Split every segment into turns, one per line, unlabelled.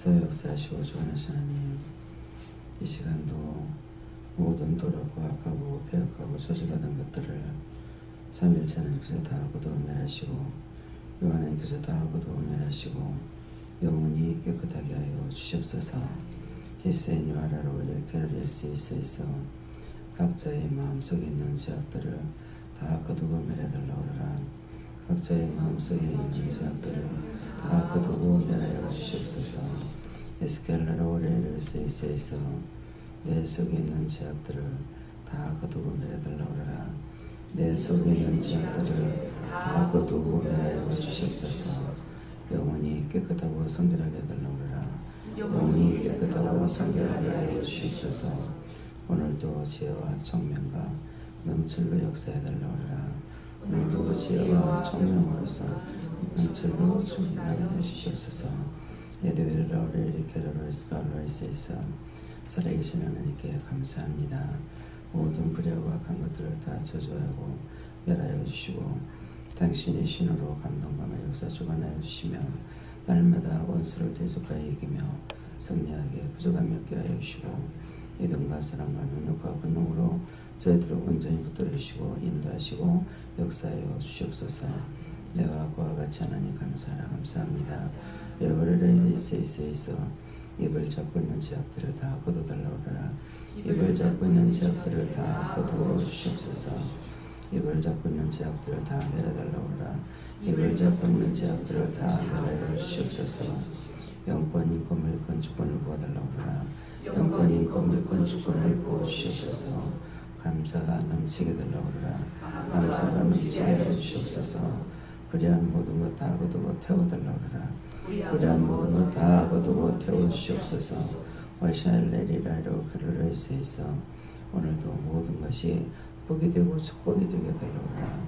애써 역사하시고 주관하신 하나님, 이 시간도 모든 도력과 악하고 폐역하고 저주받은 것들을 삼일체 하나님께서 다 거두어멸하시고 유 하나님께서 다 거두어멸하시고 영원히 깨끗하게 하여 주시옵소서. 히스인 유하라로 일깨를 수 있어 각자의 마음속에 있는 죄악들을 다 거두어멸하달라오라. 각자의 마음속에 있는 죄악들을 다 거두어멸하여 주시옵소서. 에스겔라로 일깨를 수 있어 내 속에 있는 죄악들을 다 거두어멸하달라오라. 내 속에 있는 죄악들을 다 거두어멸하여 주시옵소서. 영원히 깨끗하고 성결하게 해달라오라. 영원히 깨끗하고 성결하게 하여 주시옵소서. 오늘도 지혜와 총명과 명철로 역사해달라오라. 오늘도 지혜와 총명으로서 명철로 충만하게 해주시옵소서. 에드웰라우레 리케라로 스칼라이스에서 살아계신 하나님께 감사합니다. 모든 불의하고 악한 것들을 다 저주하고 멸하여 주시고 당신의 신으로 감동감을 역사 주관하여 주시며 날마다 원수를 대적하여 이기며 승리하게 부족함이 없게 하여 주시고 믿음과 사랑과 능력과 권능으로 저희들을 온전히 붙들어 주시고 인도하시고 역사하여 주시옵소서. 내가 그와 같이 하나님 감사합니다. 여호와를 있어 입을 잡고 있는 죄악들을 다 거두달라오라. 입을 잡고 있는 죄악들을 다 거두어 주시옵소서. 입을 잡고 있는 죄악들을 다 내려달라오라. 입을 잡고 있는 죄악들을 다 내려 주시옵소서. 영권 인권을 건축권을 부어달라오라. 영권 인권을 건축권을 부어주시옵소서. 감사가 넘치게 달라오라. 감사가 넘치게 해주시옵소서. 불의한 모든 것 다 거두고 태워달라오라. 불의한 모든 것 다 거두고 태워주시옵소서. 와샤일레리라이로 그를 있어 오늘도 모든 것이 복이 되고 축복이 되게 달라오라.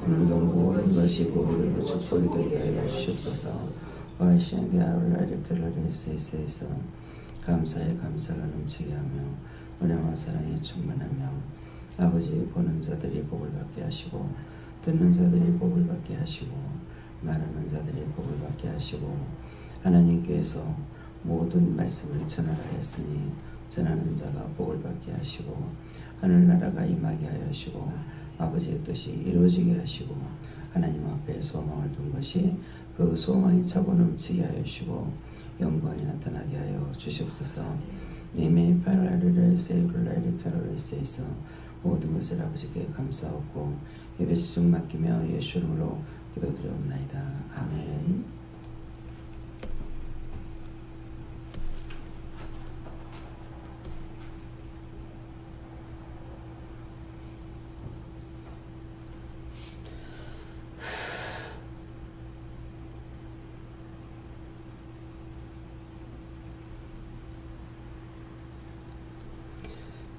오늘도 모든 것이 복이 되고 축복이 되게 하여 주시옵소서. 와샤일레리라이로 그를 있어 감사의 감사가 넘치게 하며 은혜와 사랑이 충만하며 아버지 보는 자들이 복을 받게 하시고 듣는 자들이 복을 받게 하시고 말하는 자들이 복을 받게 하시고 하나님께서 모든 말씀을 전하라 했으니 전하는 자가 복을 받게 하시고 하늘나라가 임하게 하여 하시고 아버지의 뜻이 이루어지게 하시고 하나님 앞에 소망을 둔 것이 그 소망이 차고 넘치게 하여 주시고 영광이 나타나게 하여 주시옵소서. 님의 팔라르를 세이블라르 카로레스에 있어 모든 것을 아버지께 감사하고 예배 수종 맡기며 예수 이름으로 기도드려옵나이다. 아멘.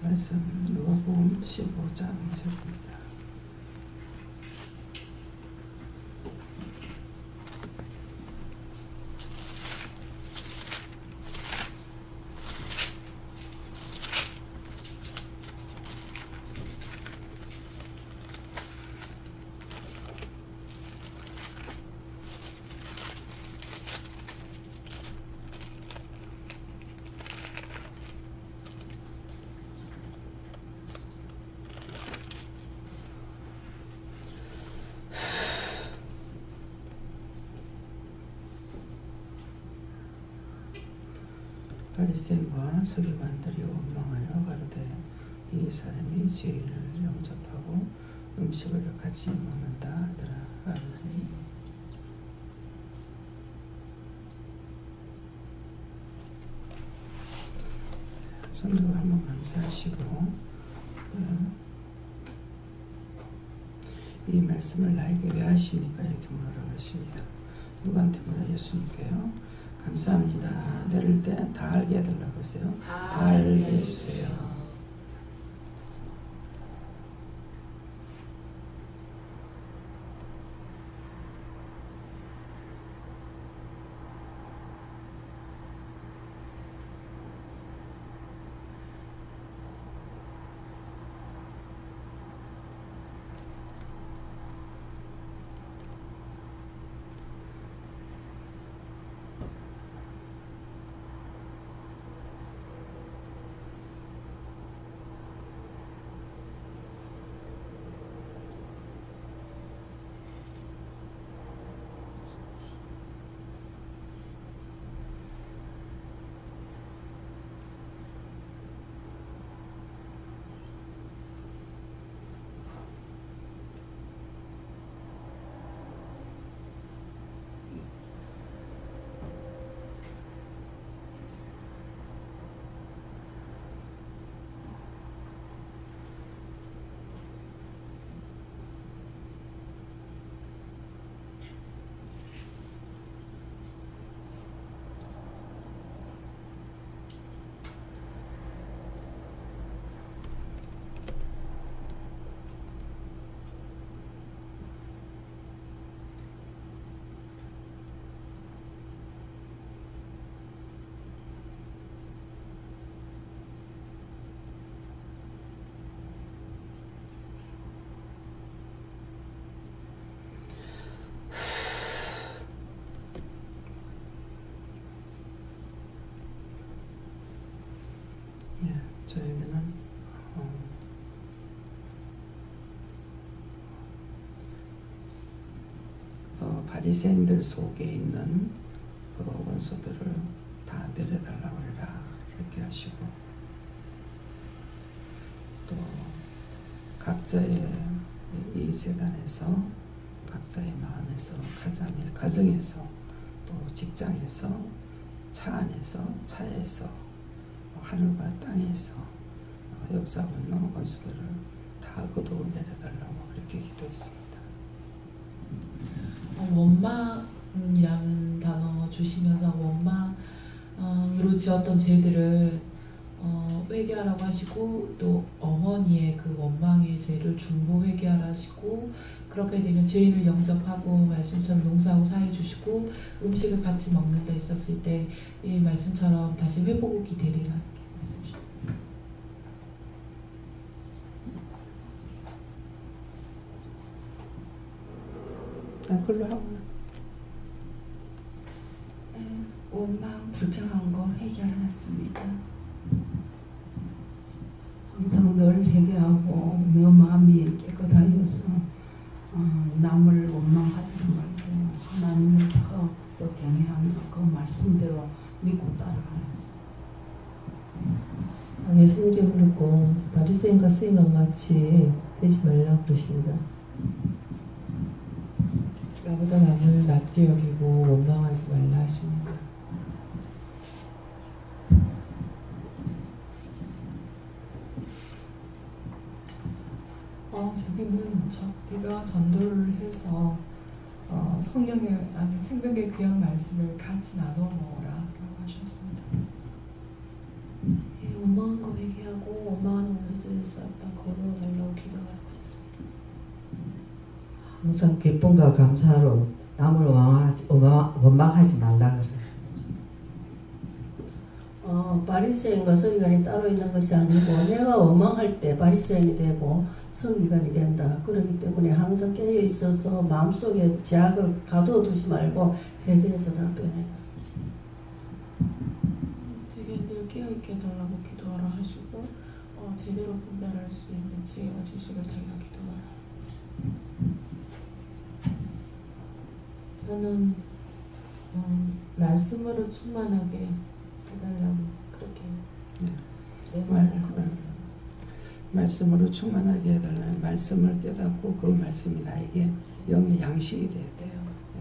말씀 누가복음 15장 2절입니다. 바리새인과 서기관들이 원망하여 가로되 이 사람이 죄인을 영접하고 음식을 같이 먹는다 하더라. 아멘. 손으로 한번 감사하시고 이 말씀을 나에게 왜 하십니까? 이렇게 물으라고 하십니다. 누구한테 물어요? 예수님께요. 감사합니다. 내릴 때 다 알게 해달라고 하세요. 다 알게 해주세요. 저에게는 바리새인들 속에 있는 그 원수들을 다 멸해달라고 해라 이렇게 하시고, 또 각자의 이 재단에서 각자의 마음에서 가정에서 또 직장에서 차 안에서 차에서 하늘과 땅에서 역사하고 있는 원수들을 다 거두어 내려달라고 그렇게 기도했습니다.
원망이라는 단어 주시면서 원망으로 지었던 죄들을 회개하라고 하시고, 또 어머니의 그 원망의 죄를 중보 회개하라 하시고, 그렇게 되면 죄인을 영접하고 말씀처럼 농사하고 사해 주시고, 음식을 같이 먹는 데 있었을 때 이 말씀처럼 다시 회복이 되리라 이렇게 말씀 주셨습니다.
그걸로 하고.
원망, 불평한 거 해결했습니다.
항상 늘 회개하고 내 마음이 깨끗하여서 남을 원망하지 말고 하나님을 더 경외하며 그 말씀대로 믿고 따라가야죠.
예수님께 부르고 바리새인과 스인과 같이 되지 말라 그러십니다.
나보다 남을 낮게 여기고 원망하지 말라 하십니다.
저기는 네가 전도를 해서 성령의 생명의 귀한 말씀을 같이 나눠 먹어라 라고 하셨습니다.
원망한 거 회개하고 원망하는 원수들을 싹다 거두어달라고 기도하라고 하셨습니다.
항상 기쁨과 감사로 남을 원망하지 말라 그래.
바리새인과 서기관이 따로 있는 것이 아니고 내가 원망할 때 바리새인이 되고 서기관이 된다. 그렇기 때문에 항상 깨어 있어서 마음속에 제약을 가둬두지 말고 회개해서 답변해.
되게 늘 깨어있게 해달라고 기도하라 하시고, 제대로 분별할 수 있는 지혜와 지식을 달라 기도하라.
저는 말씀으로 충만하게 해달라고 그렇게 내 말을 하고 있어요.
말씀으로 충만하게 해달라는 말씀을 깨닫고 그 말씀이 나에게 영의 양식이 돼야 돼요.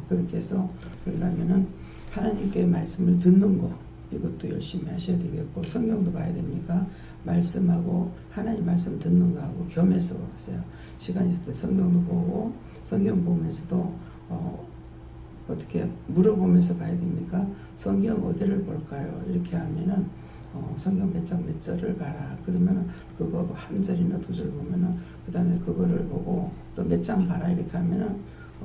그렇게 해서 그러려면은 하나님께 말씀을 듣는 거 이것도 열심히 하셔야 되겠고, 성경도 봐야 됩니까? 말씀하고 하나님 말씀 듣는 거하고 겸해서 하세요. 시간 있을 때 성경도 보고, 성경 보면서도 어떻게 물어보면서 봐야 됩니까? 성경 어디를 볼까요? 이렇게 하면은 성경 몇 장 몇 절을 봐라. 그러면 그거 한 절이나 두 절 보면은 그 다음에 그거를 보고 또 몇 장 봐라 이렇게 하면은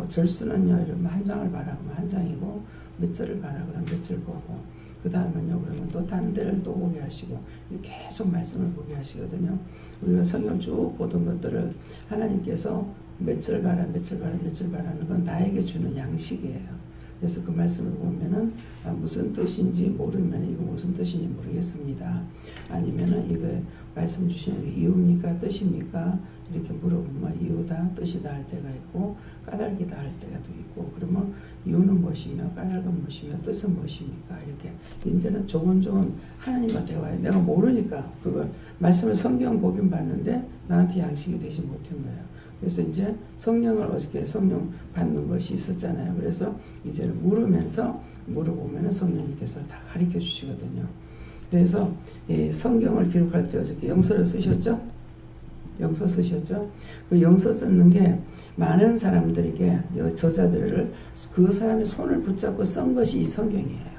절수는요 이러면 한 장을 봐라 그러면 한 장이고, 몇 절을 봐라 그러면 몇 절 보고, 그 다음은요 그러면 또 다른 데를 또 보게 하시고, 계속 말씀을 보게 하시거든요. 우리가 성경 쭉 보던 것들을 하나님께서 몇 절 봐라 몇 절 봐라 몇 절 봐라는 건 나에게 주는 양식이에요. 그래서 그 말씀을 보면은 무슨 뜻인지 모르면 이거 무슨 뜻인지 모르겠습니다. 아니면은 이거 말씀 주시는 게 이유입니까? 뜻입니까? 이렇게 물어보면 이유다, 뜻이다 할 때가 있고 까닭이다 할 때가 또 있고, 그러면 이유는 무엇이며 까닭은 무엇이며 뜻은 무엇입니까? 이렇게 이제는 조곤조곤 하나님과 대화해. 내가 모르니까 그걸 말씀을 성경 보긴 봤는데 나한테 양식이 되지 못한 거예요. 그래서 이제 성령을 어저께 성령 받는 것이 있었잖아요. 그래서 이제는 물어보면 성령님께서 다 가르쳐 주시거든요. 그래서 성경을 기록할 때 어저께 영서를 쓰셨죠? 영서 쓰셨죠? 그 영서 쓰는 게 많은 사람들에게 저자들을 그 사람의 손을 붙잡고 쓴 것이 이 성경이에요.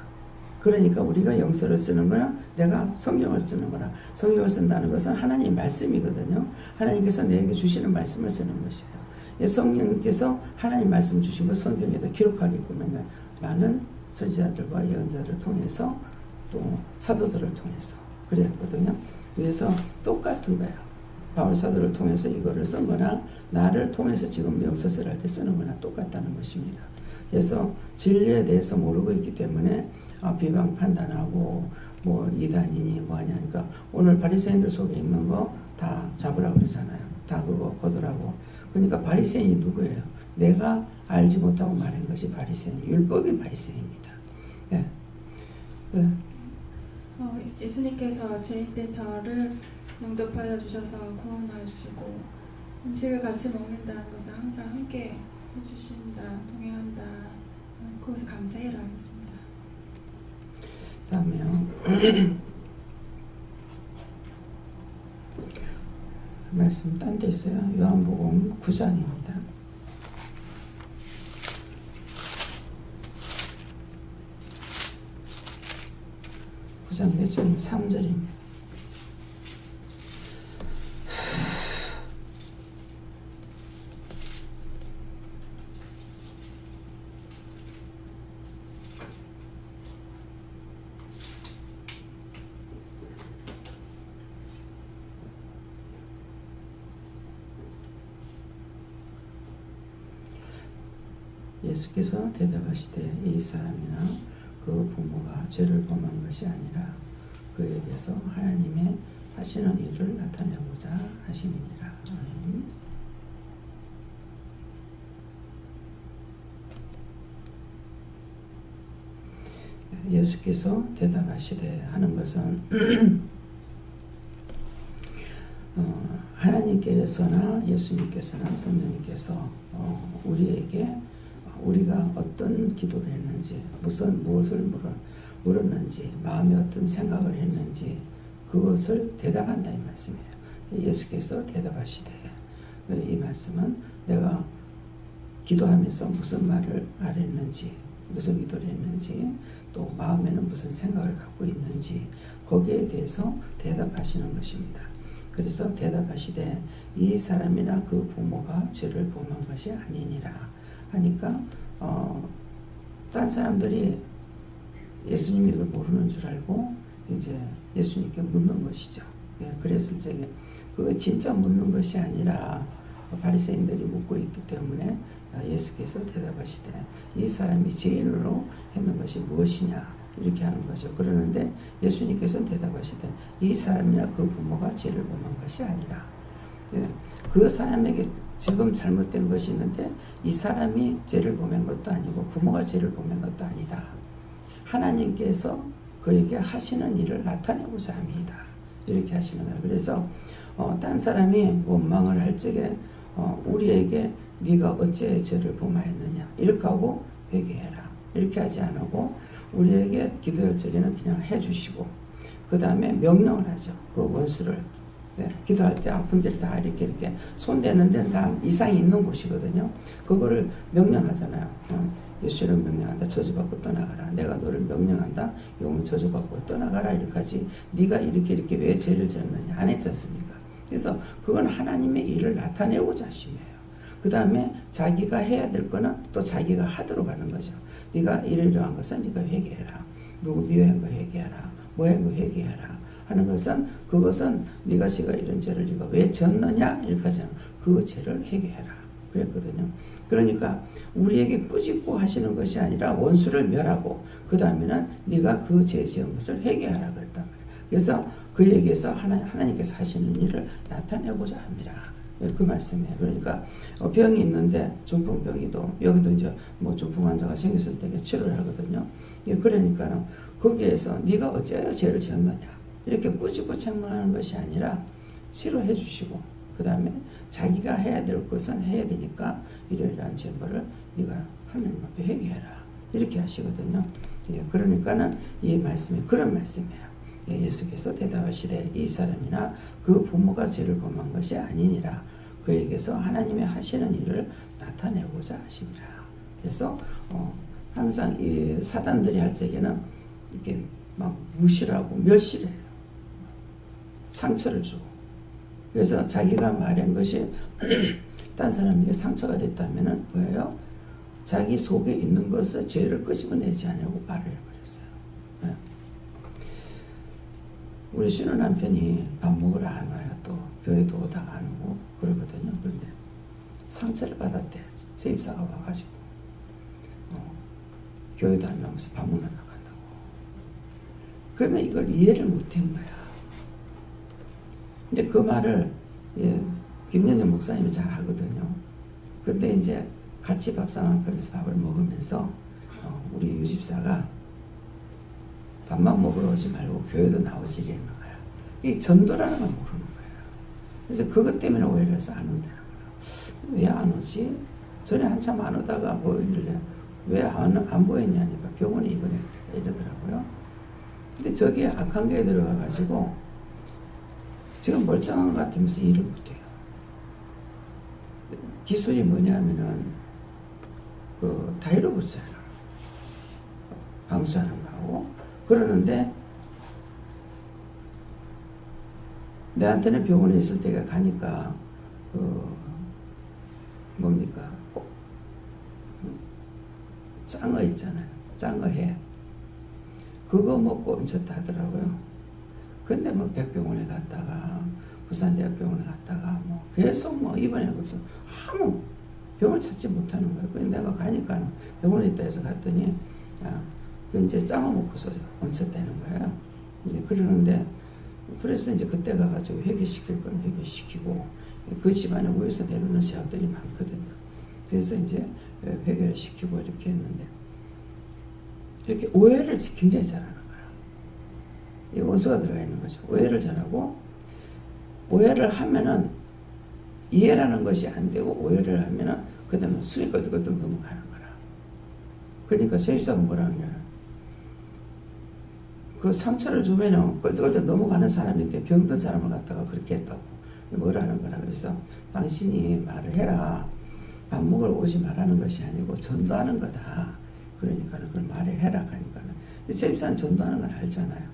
그러니까 우리가 영서를 쓰는 거나 내가 성경을 쓰는 거나, 성경을 쓴다는 것은 하나님의 말씀이거든요. 하나님께서 내게 주시는 말씀을 쓰는 것이에요. 성령님께서 하나님 말씀 주신 것 성경에도 기록하게끔 많은 선지자들과 예언자들을 통해서 또 사도들을 통해서 그랬거든요. 그래서 똑같은 거예요. 바울 사도를 통해서 이거를 쓴 거나 나를 통해서 지금 영서서를 할 때 쓰는 거나 똑같다는 것입니다. 그래서 진리에 대해서 모르고 있기 때문에 비방 판단하고 뭐 이단이니 뭐하냐 하니까 오늘 바리새인들 속에 있는 거 다 잡으라고 그러잖아요. 다 그거 거두라고. 그러니까 바리새인이 누구예요? 내가 알지 못하고 말한 것이 바리새인, 율법인 바리새인입니다. 예. 네.
예수님께서 죄인 된 저를 영접하여 주셔서 구원하여 주시고 음식을 같이 먹는다는 것은 항상 함께 해주신다, 동행한다. 그것을 감사해라 하겠습니다.
다음에요. 말씀 딴 데 있어요. 요한복음 9장입니다. 9장 몇 절? 3절입니다. 예수께서 대답하시되 이 사람이나 그 부모가 죄를 범한 것이 아니라 그에게서 하나님의 하시는 일을 나타내고자 하심이니라. 예수께서 대답하시되 하는 것은 하나님께서나 예수님께서나 성령님께서 우리에게 우리가 어떤 기도를 했는지, 무엇을 물었는지, 마음에 어떤 생각을 했는지 그것을 대답한다 이 말씀이에요. 예수께서 대답하시되, 이 말씀은 내가 기도하면서 무슨 말을 말했는지, 무슨 기도를 했는지, 또 마음에는 무슨 생각을 갖고 있는지 거기에 대해서 대답하시는 것입니다. 그래서 대답하시되 이 사람이나 그 부모가 죄를 범한 것이 아니니라 하니까 딴 사람들이 예수님이 이걸 모르는 줄 알고 이제 예수님께 묻는 것이죠. 예, 그랬을 적에 그거 진짜 묻는 것이 아니라 바리새인들이 묻고 있기 때문에 예수께서 대답하시되 이 사람이 죄인으로 했는 것이 무엇이냐 이렇게 하는 거죠. 그러는데 예수님께서 대답하시되 이 사람이나 그 부모가 죄를 범한 것이 아니라, 예, 그 사람에게 지금 잘못된 것이 있는데 이 사람이 죄를 범한 것도 아니고 부모가 죄를 범한 것도 아니다. 하나님께서 그에게 하시는 일을 나타내고자 합니다. 이렇게 하시는 거예요. 그래서 딴 사람이 원망을 할 적에 우리에게 네가 어째 죄를 범하였느냐 이렇게 하고 회개해라 이렇게 하지 않고 우리에게 기도할 적에는 그냥 해주시고 그 다음에 명령을 하죠. 그 원수를 기도할 때 아픈 데를 다 이렇게 손대는 데는 다 이상이 있는 곳이거든요. 그거를 명령하잖아요. 예수를 명령한다. 저주받고 떠나가라. 내가 너를 명령한다. 영은 저주받고 떠나가라. 이렇게 하지. 네가 이렇게 왜 죄를 지었느냐. 안 했지 않습니까? 그래서 그건 하나님의 일을 나타내고자 하심이에요. 그 다음에 자기가 해야 될 거는 또 자기가 하도록 하는 거죠. 네가 이러한 것은 네가 회개해라. 누구 미워한 거 회개하라. 뭐한 거 회개하라. 하는 것은 그것은 네가 제가 이런 죄를 네가 왜 졌느냐 이렇게 하잖아. 그 죄를 회개해라 그랬거든요. 그러니까 우리에게 꾸짖고 하시는 것이 아니라 원수를 멸하고 그 다음에는 네가 그 죄 지은 것을 회개하라 그랬단 말이에요. 그래서 그에게서 하나님께서 하시는 일을 나타내고자 합니다. 그 말씀이에요. 그러니까 병이 있는데 중풍병이도 여기도 이제 뭐 중풍 환자가 생겼을 때 치료를 하거든요. 그러니까는 거기에서 네가 어째 죄를 지었느냐 이렇게 꾸짖고 책망하는 것이 아니라 치료해 주시고 그 다음에 자기가 해야 될 것은 해야 되니까 이러이러한 죄물을 네가 하나님 앞에 회개해라 이렇게 하시거든요. 예, 그러니까는 이 말씀이 그런 말씀이에요. 예, 예수께서 대답하시되 이 사람이나 그 부모가 죄를 범한 것이 아니니라 그에게서 하나님의 하시는 일을 나타내고자 하십니다. 그래서 항상 이 사단들이 할 적에는 이렇게 막 무시하고 멸시해요. 상처를 주고. 그래서 자기가 말한 것이 딴 사람에게 상처가 됐다면은 뭐예요? 자기 속에 있는 것을 죄를 끄집어내지 않으려고 말을 해버렸어요. 네. 우리 신혼 남편이 밥 먹으러 안 와요. 또 교회도 오다가 안 오고 그러거든요. 그런데 상처를 받았대. 제 입사가 와가지고 교회도 안 나오면서 밥 먹으러 간다고. 그러면 이걸 이해를 못한 거야. 근데 그 말을 김연영 목사님이 잘 하거든요. 근데 이제 같이 밥상 앞에서 밥을 먹으면서 우리 유집사가 밥만 먹으러 오지 말고 교회도 나오지 이러는 거야. 이 전도라는 걸 모르는 거야. 그래서 그것 때문에 오해를 해서 안 온다는 거야. 왜 안 오지? 전에 한참 안 오다가 보이길래 왜 안 보였냐니까 병원에 입원했다 이러더라고요. 근데 저기 악한 교회에 들어가가지고 지금 멀쩡한 것 같으면서 일을 못해요. 기술이 뭐냐면은 그 타이로 붙여요. 방수하는 거하고 그러는데 내한테는 병원에 있을 때가 가니까 그 뭡니까 짱어 있잖아요. 짱어해 그거 먹고 얹혔다 하더라고요. 근데 뭐 백병원에 갔다가 부산대학병원에 갔다가 뭐 계속 뭐 입원하고 있어. 아무 병을 찾지 못하는 거예요. 그래서 내가 가니까 병원에 있다 해서 갔더니 야, 그 이제 짱어 먹고서 얹혔다는 거예요. 이제 그러는데 그래서 이제 그때 가가지고 회개시킬 건 회개시키고 그 집안에 위에서 내려오는 제약들이 많거든요. 그래서 이제 회개를 시키고 이렇게 했는데 이렇게 오해를 굉장히 잘하는 거야. 이 원수가 들어가 있는 거죠. 오해를 잘하고 오해를 하면은 이해라는 것이 안 되고 오해를 하면은 그 다음에 숨이 껄떡껄떡 넘어가는 거라. 그러니까 세입사가 뭐라는 거야. 그 상처를 주면은 껄떡껄떡 넘어가는 사람인데 병든 사람을 갖다가 그렇게 했다고 뭐라는 거라. 그래서 당신이 말을 해라. 밥 먹으러 오지 말라는 것이 아니고 전도하는 거다. 그러니까 그걸 말을 해라 하니까는 세입사는 전도하는 건 알잖아요.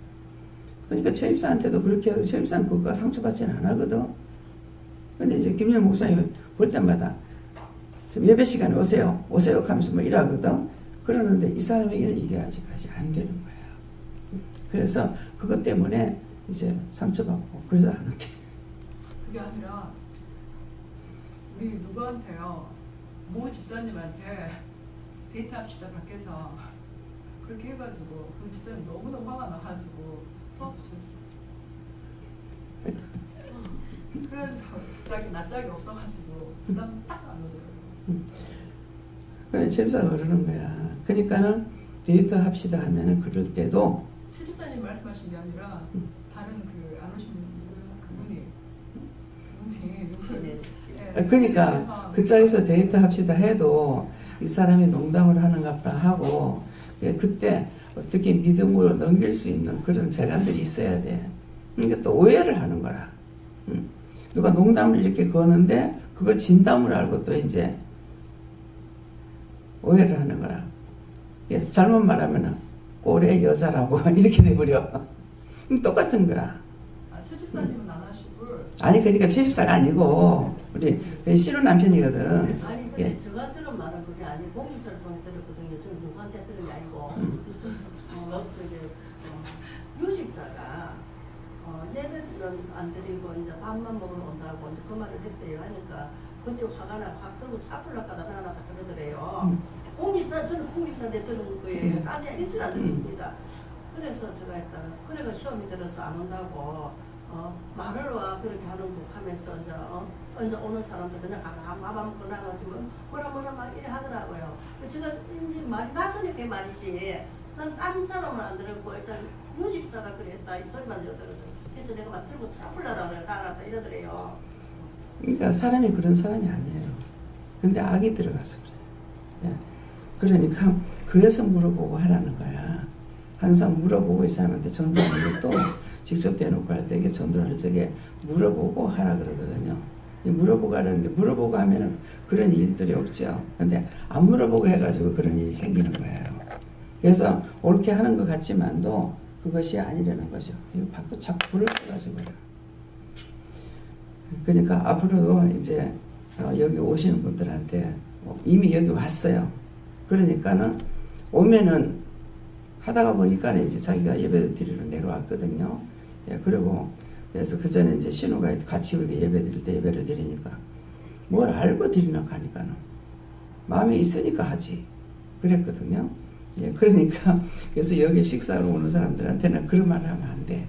그러니까 세입사한테도 그렇게 하고 세입사는 그거가 상처받지는 안 하거든. 근데 이제 김영 목사님 볼 때마다 좀 예배 시간에 오세요 하면서 뭐 이러거든. 그러는데 이 사람에게는 이게 아직까지 안 되는 거예요. 그래서 그것 때문에 이제 상처받고 그래서 안 오게.
그게 아니라 우리 누구한테요 모 집사님한테 데이트합시다 밖에서 그렇게 해가지고 그 집사님 너무너무 화가 나가지고 수업 붙였어. 그래서 자기 낯짝이 없어가지고 부담 딱 안 오더라고요.
그래 집사가 그러는 거야. 그러니까는 데이트 합시다 하면은 그럴 때도
최 집사님 말씀하신 게 아니라 다른 그 안 오신 그분이 누구?
그러니까 그쪽에서 데이트 합시다 해도 이 사람이 농담을 하는갑다 하고 그때 어떻게 믿음으로 넘길 수 있는 그런 재간들이 있어야 돼. 그러니까 또 오해를 하는 거라. 누가 농담을 이렇게 거는데 그걸 진담으로 알고 또 이제 오해를 하는 거라. 잘못 말하면 꼴의 여자라고 이렇게 돼버려. 똑같은 거라.
최 집사님은 안 하시고
아니 그러니까 최 집사가 아니고 우리 신우 남편이거든.
아니 근데 제가 들은 말은 그게 아니고 공집사를 통해 들었거든요. 저는 누구한테 들은 게 아니고 유집사가 예배는 안 드리고 이제 밥만 먹으러 온다고 이제 그 말을 했대요. 하니까 그때 화가 나 확 들고 차풀락 하다 나나다 그러더래요. 공집사 저는 공집사한테 들은 거예요. 딴데 일칠 안 들었습니다. 그래서 제가 했다가 그래가 시험이 들어서 안 온다고 말을 와 그렇게 하는 거 하면서 이제 오는 사람들 그냥 가만 꺼놔가지고 뭐라 막 이래 하더라고요. 제가 이제 말이 나서니까 말이지. 난 딴 사람은 안 들었고 일단 유집사가 그랬다 이 소리만 들었어. 그래서 내가 막 들고 차풀라다 이러더래요.
그러니까 사람이 그런 사람이 아니에요. 근데 악이 들어가서 그래요. 그러니까 그래서 물어보고 하라는 거야. 항상 물어보고 이 사람한테 전도하는 것도 직접 대놓고 할 때 전도할 적에 물어보고 하라 그러거든요. 물어보고 하라는데 물어보고 하면은 그런 일들이 없죠. 근데 안 물어보고 해가지고 그런 일이 생기는 거예요. 그래서 옳게 하는 것 같지만도 그것이 아니라는 거죠. 이거 자꾸 불을 꺼가지고. 그러니까 앞으로도 이제 여기 오시는 분들한테 이미 여기 왔어요. 그러니까는 오면은 하다가 보니까 이제 자기가 예배를 드리러 내려왔거든요. 그리고 그래서 그 전에 이제 신우가 같이 우리 예배 드릴 때 예배를 드리니까 뭘 알고 드리나 하니까는 마음에 있으니까 하지 그랬거든요. 예, 그러니까 그래서 여기 식사로 오는 사람들한테는 그런 말을 하면 안 돼.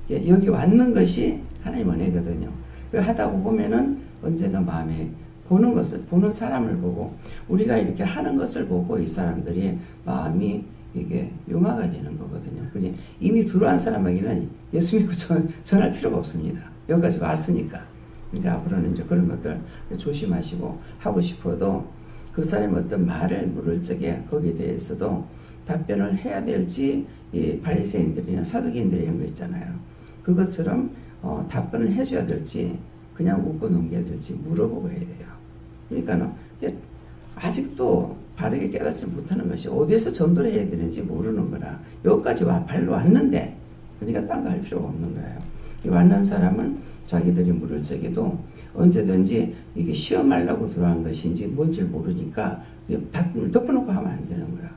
예, 여기 왔는 것이 하나님 은혜거든요. 그 하다 보면은 언젠가 마음에 보는 것을, 보는 사람을 보고 우리가 이렇게 하는 것을 보고 이 사람들이 마음이 이게 용화가 되는 거거든요. 그러니 이미 들어온 사람에게는 예수 믿고 전할 필요가 없습니다. 여기까지 왔으니까. 그러니까 앞으로는 이제 그런 것들 조심하시고 하고 싶어도 그 사람이 어떤 말을 물을 적에 거기에 대해서도 답변을 해야 될지 이 바리새인들이나 사두개인들이 한 거 있잖아요. 그것처럼 답변을 해줘야 될지 그냥 웃고 넘겨야 될지 물어보고 해야 돼요. 그러니까 아직도 바르게 깨닫지 못하는 것이 어디서 전도를 해야 되는지 모르는 거라. 여기까지 발로 왔는데 그러니까 딴 거 할 필요가 없는 거예요. 이 왔는 사람은 자기들이 물을 적에도 언제든지 이게 시험하려고 들어간 것인지 뭔지 모르니까 답변을 덮어놓고 하면 안 되는 거야.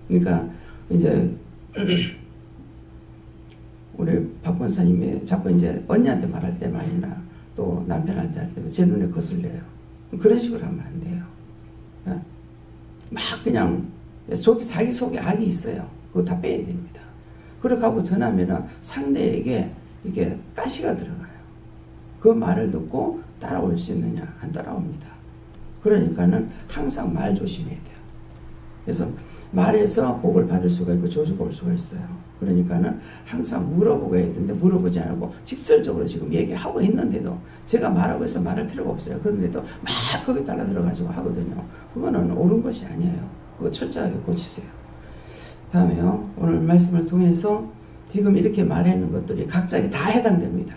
그러니까 이제 우리 박 권사님이 자꾸 이제 언니한테 말할 때만이나 또 남편한테 할 때는 제 눈에 거슬려요. 그런 식으로 하면 안 돼요. 막 그냥 자기 속에 악이 있어요. 그거 다 빼야 됩니다. 그렇게 전하면은 상대에게 이게 가시가 들어가요. 그 말을 듣고 따라올 수 있느냐? 안 따라옵니다. 그러니까는 항상 말 조심해야 돼요. 그래서 말해서 복을 받을 수가 있고 저주가 올 수가 있어요. 그러니까는 항상 물어보고 해야 되는데 물어보지 않고 직설적으로 지금 얘기하고 있는데도 제가 말하고 해서 말할 필요가 없어요. 그런데도 막 거기 달라 들어가지고 하거든요. 그거는 옳은 것이 아니에요. 그거 철저하게 고치세요. 다음에요. 오늘 말씀을 통해서 지금 이렇게 말하는 것들이 각자에 다 해당됩니다.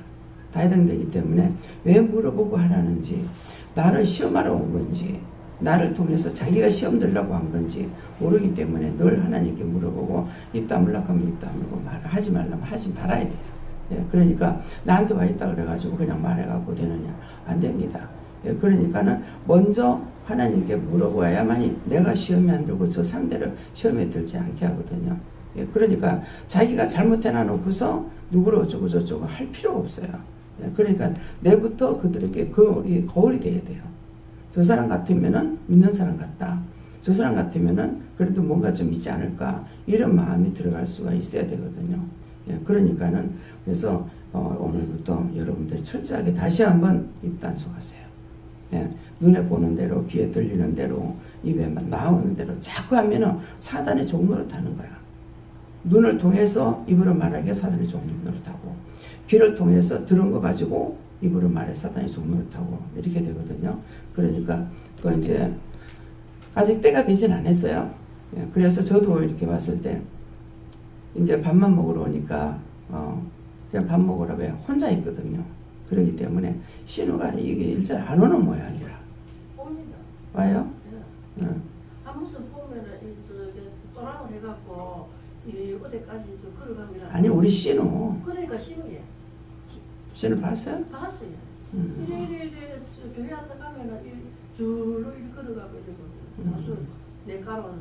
다 해당되기 때문에 왜 물어보고 하라는지, 나를 시험하러 온 건지, 나를 통해서 자기가 시험 들려고 한 건지 모르기 때문에 늘 하나님께 물어보고 입 다물라고 하면 입 다물고 말을 하지 말라면 하지 말아야 돼요. 예, 그러니까 나한테 와 있다 그래가지고 그냥 말해갖고 되느냐? 안 됩니다. 예, 그러니까는 먼저 하나님께 물어봐야만이 내가 시험에 안 들고 저 상대를 시험에 들지 않게 하거든요. 예, 그러니까 자기가 잘못해놔 놓고서 누구를 어쩌고 저쩌고 할 필요가 없어요. 예, 그러니까 내부터 그들에게 거울이 돼야 돼요. 저 사람 같으면은 믿는 사람 같다. 저 사람 같으면은 그래도 뭔가 좀 있지 않을까. 이런 마음이 들어갈 수가 있어야 되거든요. 예, 그러니까는 그래서 오늘부터 여러분들 철저하게 다시 한번 입단속하세요. 예, 눈에 보는 대로, 귀에 들리는 대로, 입에만 나오는 대로 자꾸 하면은 사단의 종로를 타는 거야. 눈을 통해서 입으로 말하기가 사단의 종로를 타고, 귀를 통해서 들은 거 가지고 입으로 말해 사단의 종로를 타고 이렇게 되거든요. 그러니까 그 이제 아직 때가 되진 않았어요. 예, 그래서 저도 이렇게 봤을 때 이제 밥만 먹으러 오니까 그냥 밥 먹으러 왜 혼자 있거든요. 그렇기 때문에 신호가 이게 일절 안 오는 모양이라.
옵니다.
와요?
네. 한 모습 보면은 저기 또랑을 해갖고 이 어디까지 저 걸어갑니다.
아니 우리 신호.
그러니까 신호예.
신호 봤어요?
봤어요. 이래 저 교회 왔다 가면은 줄로 이렇게 걸어가고 이러거든요. 무슨 내 가로는.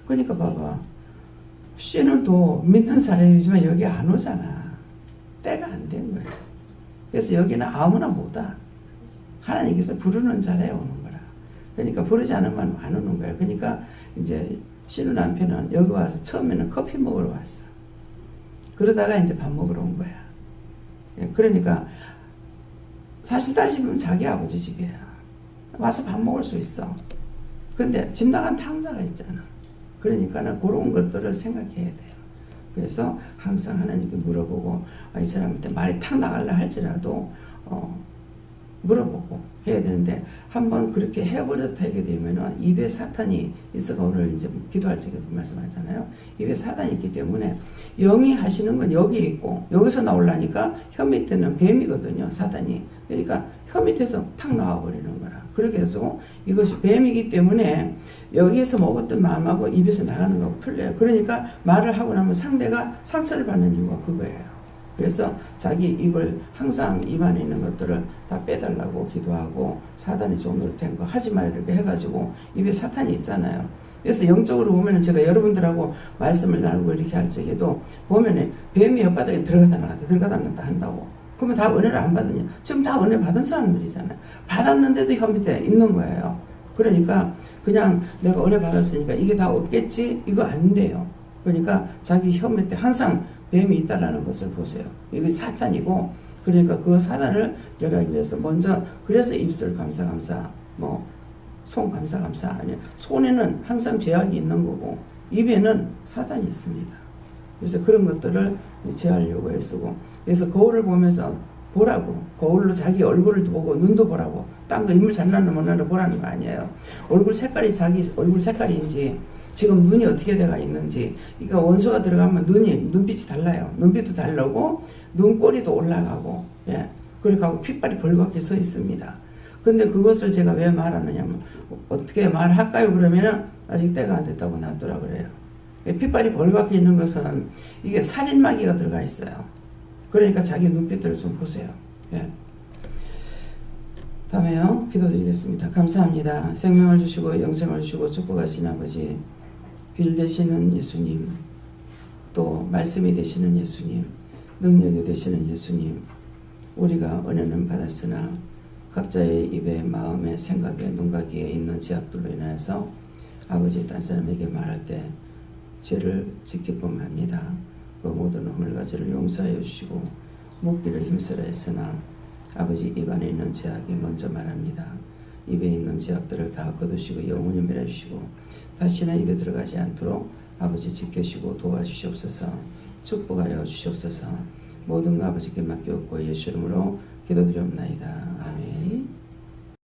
그러니까 봐봐. 신호도 믿는 사람이지만 여기 안 오잖아. 때가 안 된 거예요. 그래서 여기는 아무나 못 와. 하나님께서 부르는 자리에 오는 거라. 그러니까 부르지 않으면 안 오는 거예요. 그러니까 이제 신우 남편은 여기 와서 처음에는 커피 먹으러 왔어. 그러다가 이제 밥 먹으러 온 거야. 그러니까 사실 따지면 자기 아버지 집이야. 와서 밥 먹을 수 있어. 근데 집 나간 탕자가 있잖아. 그러니까는 그런 것들을 생각해야 돼요. 그래서 항상 하나님께 물어보고 이 사람한테 말이 탁 나갈라 할지라도 물어보고 해야 되는데 한번 그렇게 해버렸다 하게 되면은 입에 사탄이 있어가 오늘 이제 기도할 적에 그 말씀하잖아요. 입에 사탄이 있기 때문에 영이 하시는 건 여기 있고 여기서 나오려니까 혀 밑에는 뱀이거든요. 사탄이. 그러니까 혀 밑에서 탁 나와버리는 거라. 그렇게 해서 이것이 뱀이기 때문에 여기에서 먹었던 마음하고 입에서 나가는 거하고 틀려요. 그러니까 말을 하고 나면 상대가 상처를 받는 이유가 그거예요. 그래서 자기 입을 항상 입 안에 있는 것들을 다 빼달라고 기도하고 사단이 종로를 된 거 하지 말아야 될 거 해가지고 입에 사탄이 있잖아요. 그래서 영적으로 보면은 제가 여러분들하고 말씀을 나누고 이렇게 할 적에도 보면은 뱀이 혓바닥에 들어가다 나갔다 한다고. 그러면 다 은혜를 안 받느냐? 지금 다 은혜 받은 사람들이잖아요. 받았는데도 혀 밑에 있는 거예요. 그러니까 그냥 내가 은혜 받았으니까 이게 다 없겠지? 이거 안 돼요. 그러니까 자기 혐오 때 항상 뱀이 있다라는 것을 보세요. 이게 사탄이고, 그러니까 그 사단을 멸하기 위해서 먼저, 그래서 입술 감사 뭐 손 감사 아니, 손에는 항상 제약이 있는 거고 입에는 사단이 있습니다. 그래서 그런 것들을 제하려고 애쓰고, 그래서 거울을 보면서 보라고, 거울로 자기 얼굴을 보고 눈도 보라고, 딴 거 인물 잘나는 못나는 보라는 거 아니에요. 얼굴 색깔이 자기 얼굴 색깔인지, 지금 눈이 어떻게 돼가 있는지. 그러니까 원소가 들어가면 눈빛이 달라요. 눈빛도 다르고 눈꼬리도 올라가고, 예, 그러니까 핏발이 벌겋게 서 있습니다. 근데 그것을 제가 왜 말하느냐면, 어떻게 말할까요? 그러면은 아직 때가 안 됐다고 놔두라 그래요. 핏발이 벌겋게 있는 것은 이게 살인마귀가 들어가 있어요. 그러니까 자기 눈빛들을 좀 보세요. 예. 다음에요, 기도드리겠습니다. 감사합니다. 생명을 주시고 영생을 주시고 축복하신 아버지, 빌 되시는 예수님, 또 말씀이 되시는 예수님, 능력이 되시는 예수님, 우리가 은혜는 받았으나 각자의 입에, 마음에, 생각에, 눈과 귀에 있는 제약들로 인하여서 아버지 딴 사람에게 말할 때 죄를 짓게끔 합니다. 그 모든 허물가지를 용서하여 주시고 묻기를 힘쓰라 했으나 아버지 입 안에 있는 제약이 먼저 말합니다. 입에 있는 제약들을 다 거두시고 영원히 멸해주시고 다시는 입에 들어가지 않도록 아버지 지켜주시고 도와주시옵소서. 축복하여 주시옵소서. 모든 거 아버지께 맡겼고 예수 이름으로 기도드리옵나이다. 아멘.